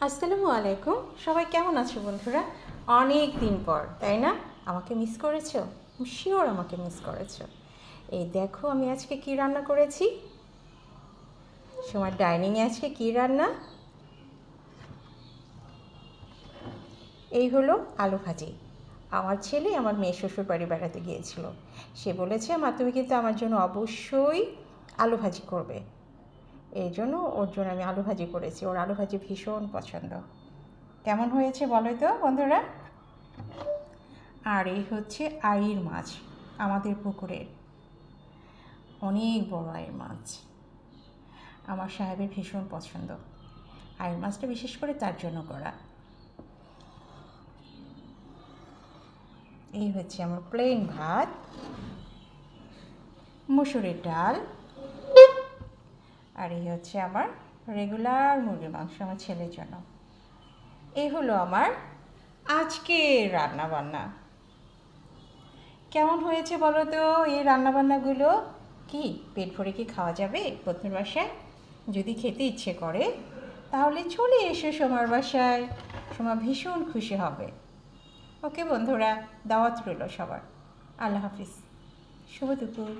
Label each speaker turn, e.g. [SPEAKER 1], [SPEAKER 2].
[SPEAKER 1] আসসালামু আলাইকুম। সবাই কেমন আছো বন্ধুরা? অনেক দিন পর, তাই না? আমাকে মিস করেছো? শিওর আমাকে মিস করেছো। এই দেখো আমি আজকে কি রান্না করেছি। তোমার ডাইনিংয়ে আজকে কি রান্না? এই হলো আলু ভাজি। আমার ছেলে আমার মেয়ে শ্বশুর বাড়ি বেড়াতে গিয়েছিল। সে বলেছে, মা তুমি কিন্তু আমার জন্য অবশ্যই আলু ভাজি করবে। এই জন্য ওর জন্য আমি আলু ভাজি করেছি। ওর আলু ভাজি ভীষণ পছন্দ। কেমন হয়েছে বলো তো বন্ধুরা? আর এই হচ্ছে আইড় মাছ, আমাদের পুকুরের অনেক বড় আইড় মাছ। আমার সাহেবের ভীষণ পছন্দ। আইড় মাছটা বিশেষ করে তার জন্য করা। এই হচ্ছে আমার প্লেন ভাত, মুসুরির ডাল, আর এই হচ্ছে আমার রেগুলার মুরগির মাংস আমার ছেলের জন্য। এই হলো আমার আজকের রান্নাবান্না। কেমন হয়েছে বলো তো এই রান্নাবান্নাগুলো? কি পেট ভরে কি খাওয়া যাবে বন্ধুর বাসায়? যদি খেতে ইচ্ছে করে তাহলে চলে এসো সোমার বাসায়। সোমা ভীষণ খুশি হবে। ওকে বন্ধুরা, দাওয়াত রইল সবার। আল্লাহ হাফিজ, শুভ দুপুর।